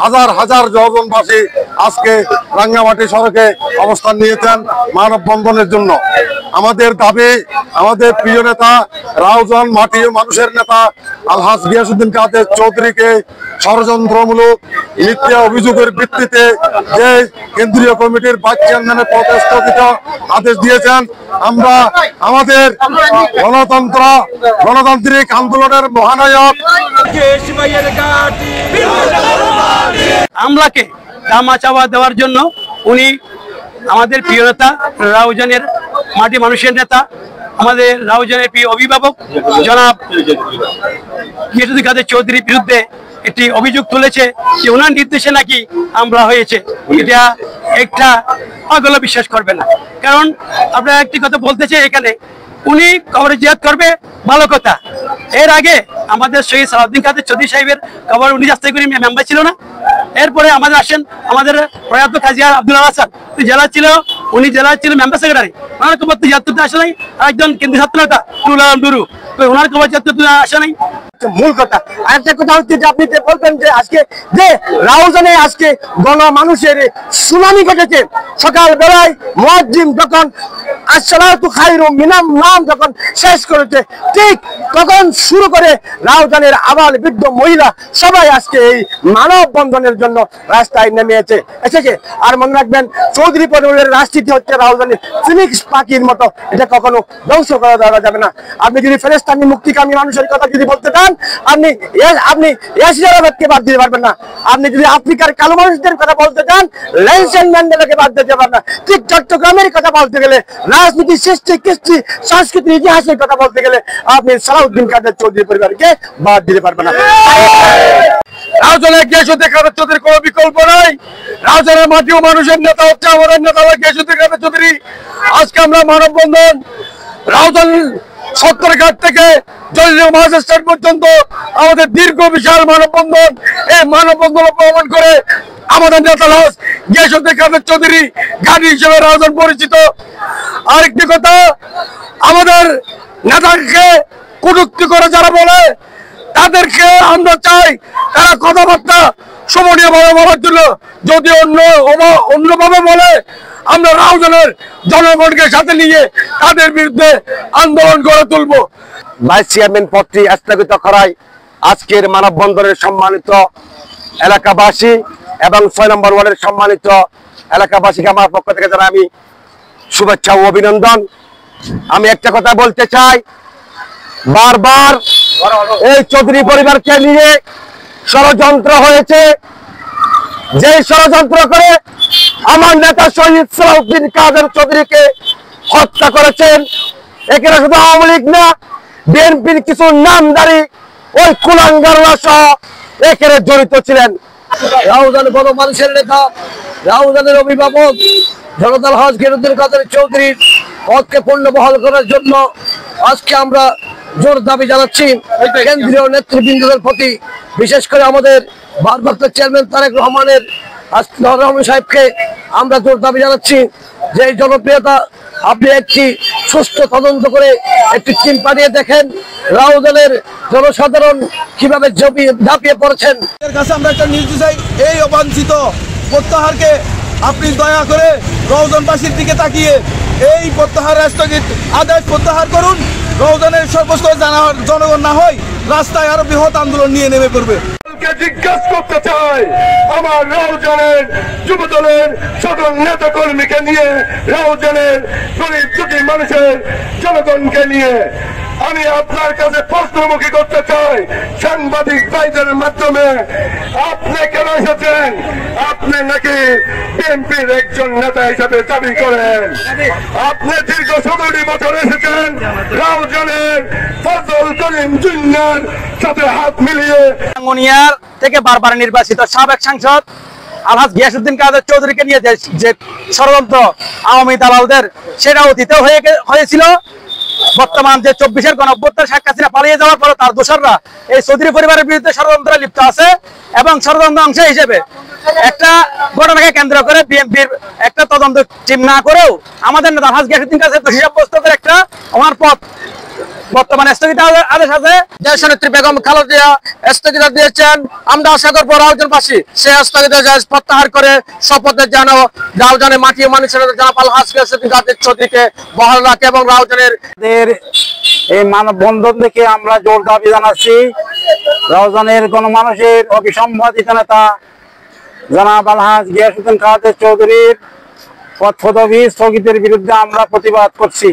হাজার হাজার জনবাসী আজকে রাঙ্গামাটি সড়কে অবস্থান নিয়েছেন মানববন্ধনের জন্য। আমাদের দাবি, আমাদের প্রিয় নেতা রাউজান মাটি মানুষের নেতা আলহাজ গিয়াসউদ্দিন কাদের চৌধুরীকে ষড়যন্ত্রমূলক মিথ্যা অভিযোগের ভিত্তিতে যে কেন্দ্রীয় কমিটির ভাইস চেয়ারম্যানের পদ স্থগিত আদেশ দিয়েছেন, আমরা আমাদের গণতান্ত্রিক আন্দোলনের মহানায়ক আমলাকে ধামা চাওয়া দেওয়ার জন্য উনি আমাদের প্রিয় নেতা রাউজানের মাটি মানুষের নেতা, আমাদের রাউজানের প্রিয় অভিভাবক জনাব গিয়াসউদ্দিন কাদের চৌধুরীর বিরুদ্ধে একটি অভিযোগ তুলেছে যে ওনার নির্দেশে নাকি আমলা হয়েছে। এটা একটা পাগল বিশ্বাস করবে না, কারণ আপনারা একটি কথা বলতে চাই, এখানে উনি কবরে জিয়ারত করবে ভালো কথা। এর আগে আমাদের শহীদ সালাউদ্দিন কাদের চৌধুরী সাহেবের কবর উনি রাস্তায় করে মেম্বার ছিল না। এরপরে আমাদের আসেন আমাদের প্রয়াত কাজী আব্দুল হাসান জেলা ছিল, উনি জেলা ছিল মেম্বার সেক্রেটারি, ওনার কবর তো জিয়ারত করতে আসে নাই। একজন কেন্দ্রীয় ছাত্র নেতা নুরু ওনার কবর জিয়ারত করতে আসে নাই। মূল কথা আরেকটা কথা হচ্ছে যে আপনি যে বলবেন যে আজকে যে রাউজানে আজকে গণমানুষের সুনামি ঘটেছে, সকাল বেলায় মুয়াজ্জিন যখন আসসালাতু খায়রুম মিনান নাম যখন শেষ করেছে, ঠিক তখন শুরু করে রাউজানের আবাল বৃদ্ধ মহিলা সবাই আজকে এই মানববন্ধনের জন্য রাস্তায় নেমে এসেছে। আর মনে রাখবেন, চৌধুরী পরিবারের রাজনীতি হচ্ছে রাউজানের ফিনিক্স পাখির মতো, এটা কখনো ধ্বংস করা দেওয়া যাবে না। আপনি যদি ফিলিস্তিনি মুক্তিকামী মানুষের কথা যদি বলতে চান, আপনি ইয়াসির আরাফাতকে বাদ দিতে পারবেন না। আপনি যদি আফ্রিকার কালো মানুষদের কথা বলতে চান, নেলসন ম্যান্ডেলাকে বাদ দিতে পারবেন না। ঠিক চট্টগ্রামের কথা বলতে গেলে, রাজনীতি, সৃষ্টি, কৃষ্টি, সংস্কৃতি, ইতিহাসের কথা বলতে গেলে আপনি সালাউদ্দিন কাদের চৌধুরী পরিবারকে বাদ দিতে পারবেন না। রাউজানের গিয়াসউদ্দিন কাদের চৌধুরীর কোনো বিকল্প নাই। রাউজানের মাটি ও মানুষের নেতা হচ্ছে আমাদের নেতা গিয়াসউদ্দিন কাদের চৌধুরী। আজকে আমরা মানববন্ধন রাউজান সত্তরঘাট থেকে জলিল মহাস্থান পর্যন্ত আমাদের দীর্ঘ বিশাল মানববন্ধন, এই মানববন্ধন প্রমাণ করে আমাদের নেতা গিয়াসউদ্দিন কাদের চৌধুরী গাড়ি হিসেবে রাউজান পরিচিত। আরেকটি কথা, আমাদের নেতাকে কটূক্তি করে যারা বলে তাদেরকে আমরা চাই তারা কথাবার্তা শোভনীয় ভাবে বলার জন্য, যদি অন্যভাবে বলে আমরা রাউজানের জনগণকে সাথে নিয়ে তাদের বিরুদ্ধে আন্দোলন গড়ে তুলব। ভাইস চেয়ারম্যান পদটি স্থগিত করায় আজকের মানববন্ধনের সম্মানিত এলাকাবাসী এবং ৬ নম্বর ওয়ার্ডের সম্মানিত এলাকাবাসীকে আমার পক্ষ থেকে যারা আমি শুভেচ্ছা ও অভিনন্দন। আমি একটা কথা বলতে চাই, বারবার এই চৌধুরী পরিবারকে নিয়ে ষড়যন্ত্র হয়েছে, যে ষড়যন্ত্র করে আমার নেতা শহীদ সালাউদ্দিন কাদের চৌধুরীকে হত্যা করেছেন। এখানে শুধু আওয়ামী লীগ না, বিএনপির কিছু নামধারী ওই কুলাঙ্গাররা সহ এখানে জড়িত ছিলেন। রাউজানের বড় মানুষের নেতা, রাউজানের অভিভাবক জনাব আলহাজ গিয়াসউদ্দিন কাদের চৌধুরীর পদকে পূর্ণবহাল করার জন্য আজকে আমরা জোর দাবি জানাচ্ছি কেন্দ্রীয় নেতৃবৃন্দদের প্রতি, বিশেষ করে আমাদের ভারপ্রাপ্ত চেয়ারম্যান তারেক রহমান সাহেবকে আমরা জোর দাবি জানাচ্ছি যে এই জনপ্রিয়তা আপনি একটি সুষ্ঠু তদন্ত করে একটি টিম পাঠিয়ে দেখেন রাউজানের জনসাধারণ কিভাবে ঝাঁপিয়ে পড়েছেন। এর কাছে আমরা একটা নির্দেশ চাই, এই অবাঞ্ছিত প্রত্যাহারকে আপনি দয়া করে রাউজানবাসীর দিকে তাকিয়ে এই প্রত্যাহার স্থগিত আদেশ প্রত্যাহার করুন। রাউজানের সর্বস্তর জনগণ না হয় রাস্তায় আরো বৃহৎ আন্দোলন নিয়ে নেমে পড়বে। জিজ্ঞাসা করতে চাই, আমার রাউজানের যুব দলের সকল নেতা কর্মীকে নিয়ে, রাউজানের গরিব দুঃখী মানুষের জনগণকে নিয়ে আমি আপনার কাছে প্রশ্নমুখী করতে চাই, সাংবাদিক ভাইদের মাধ্যমে, আপনি কেন এসেছেন? আপনি নাকি বিএনপির একজন নেতা হিসাবে দাবি করেন। আপনি দীর্ঘ ১৭ বছর এসেছেন রাউজানের ফজল করিম জুনিয়র সাথে হাত মিলিয়ে। মনিয়ার থেকে বারবার নির্বাচিত সাবেক সাংসদ আলহাজ গিয়াসউদ্দিন কাদের চৌধুরীকে নিয়ে যে ষড়যন্ত্র আওয়ামী দালালদের, সেটা অতীতে হয়েছিল। বর্তমান যে ২৪-এর গণঅভ্যুত্থান শেখ হাসিনা পালিয়ে যাওয়ার পরে তার দোসররা এই চৌধুরী পরিবারের বিরুদ্ধে ষড়যন্ত্রে লিপ্ত আছে এবং ষড়যন্ত্র অংশ হিসেবে একটা ঘটনাকে কেন্দ্র করে বিএনপির একটা তদন্ত টিম না করেও আমাদের নেতা আলহাজ গিয়াসউদ্দিন কাছে দোষী সাব্যস্ত করে একটা আমার পথ বর্তমানে স্থগিত আদেশ আছে। দেশনেত্রী বেগম খালেদা জিয়া স্থগিত দিয়েছেন। আমরা আশা করবো রাউজানবাসী সে স্থগিতাদেশ প্রত্যাহার করে শপথের যেন রাউজানের মাটি ও মানুষের জনাব আলহাজ গিয়াসউদ্দিন চৌধুরীকে বহাল রাখে এবং রাউজানের এই মানববন্ধন থেকে আমরা জোর দাবি জানাচ্ছি রাউজানের গণমানুষের অবিসম্বাদিত নেতা জনাব আলহাজ গিয়াসউদ্দিন চৌধুরীর পদ পদবি স্থগিতের বিরুদ্ধে আমরা প্রতিবাদ করছি।